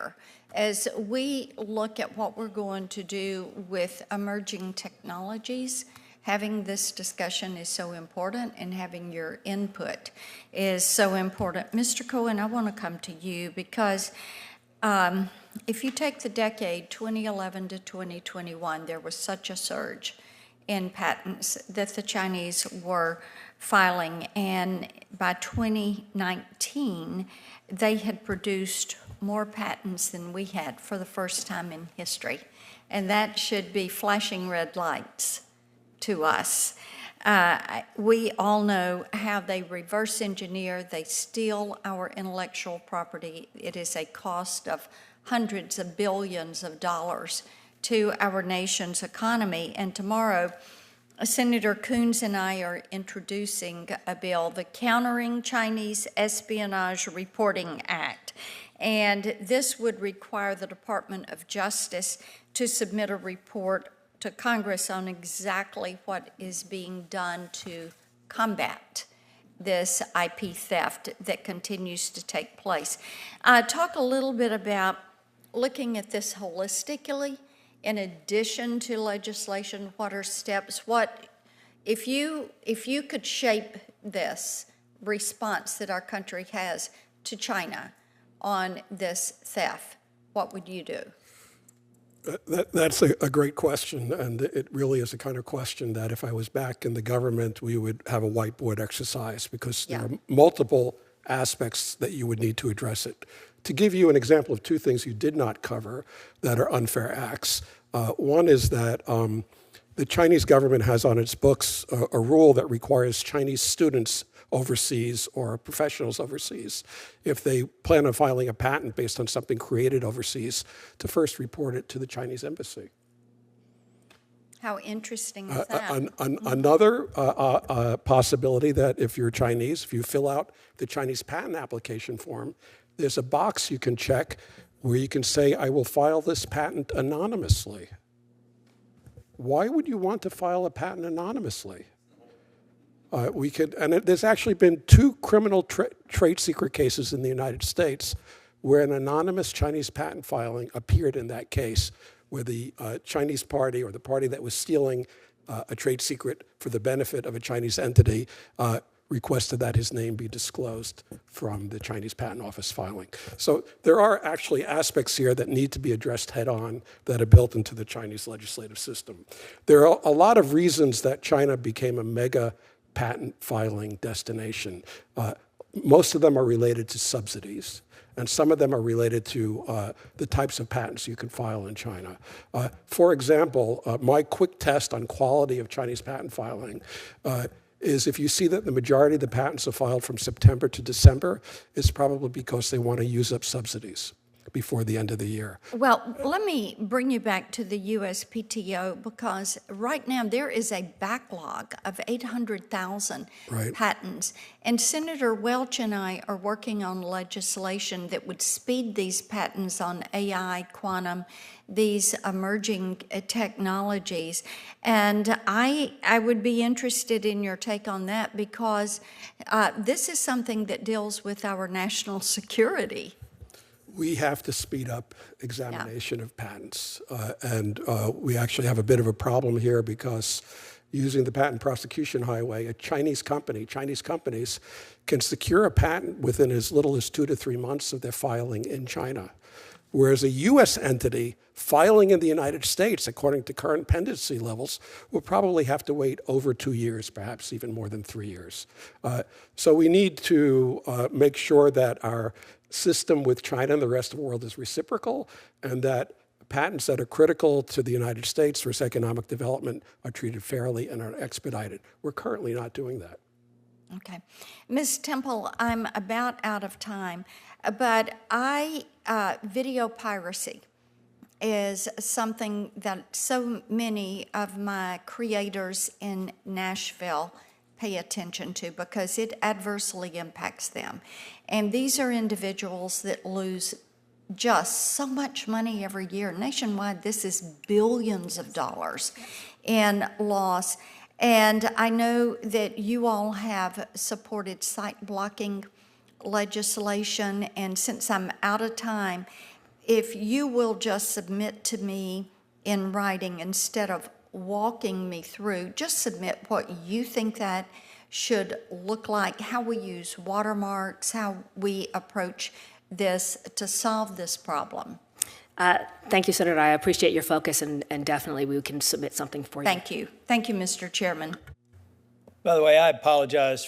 here. As we look at what we're going to do with emerging technologies, having this discussion is so important, and having your input is so important. Mr. Cohen, I want to come to you because if you take the decade 2011 to 2021, there was such a surge in patents that the Chinese were filing, and by 2019, they had produced more patents than we had for the first time in history. And that should be flashing red lights to us. We all know how they reverse engineer, they steal our intellectual property. It is a cost of hundreds of billions of dollars to our nation's economy. And tomorrow, Senator Coons and I are introducing a bill, the Countering Chinese Espionage Reporting Act. And this would require the Department of Justice to submit a report to Congress on exactly what is being done to combat this IP theft that continues to take place. Talk a little bit about looking at this holistically. In addition to legislation, what are steps? What, if you could shape this response that our country has to China on this theft, what would you do? That's a great question, and it really is the kind of question that if I was back in the government, we would have a whiteboard exercise, because there are multiple aspects that you would need to address it. To give you an example of two things you did not cover that are unfair acts, one is that the Chinese government has on its books a rule that requires Chinese students overseas or professionals overseas, if they plan on filing a patent based on something created overseas, to first report it to the Chinese embassy. How interesting is that? Another possibility that if you're Chinese, if you fill out the Chinese patent application form, there's a box you can check where you can say, I will file this patent anonymously. Why would you want to file a patent anonymously? There's actually been 2 criminal trade secret cases in the United States where an anonymous Chinese patent filing appeared in that case, where the Chinese party, or the party that was stealing a trade secret for the benefit of a Chinese entity, requested that his name be disclosed from the Chinese Patent Office filing. So there are actually aspects here that need to be addressed head on that are built into the Chinese legislative system. There are a lot of reasons that China became a mega patent filing destination. Most of them are related to subsidies, and some of them are related to the types of patents you can file in China. For example, my quick test on quality of Chinese patent filing is if you see that the majority of the patents are filed from September to December, it's probably because they want to use up subsidies before the end of the year. Well, let me bring you back to the USPTO, because right now there is a backlog of 800,000 patents. And Senator Welch and I are working on legislation that would speed these patents on AI, quantum, these emerging technologies. And I would be interested in your take on that, because this is something that deals with our national security. We have to speed up examination of patents. And we actually have a bit of a problem here, because using the patent prosecution highway, Chinese companies can secure a patent within as little as 2 to 3 months of their filing in China. Whereas a U.S. entity filing in the United States, according to current pendency levels, will probably have to wait over 2 years, perhaps even more than 3 years. So we need to make sure that our system with China and the rest of the world is reciprocal, and that patents that are critical to the United States for its economic development are treated fairly and are expedited. We're currently not doing that. Okay. Ms. Temple, I'm about out of time, but video piracy is something that so many of my creators in Nashville pay attention to, because it adversely impacts them. And these are individuals that lose just so much money every year. Nationwide, this is billions of dollars in loss. And I know that you all have supported site blocking legislation, and since I'm out of time, if you will just submit to me in writing instead of walking me through, just submit what you think that should look like, how we use watermarks, how we approach this to solve this problem. Thank you, Senator. I appreciate your focus, and definitely we can submit something for you. Thank you. Thank you, Mr. Chairman. By the way, I apologize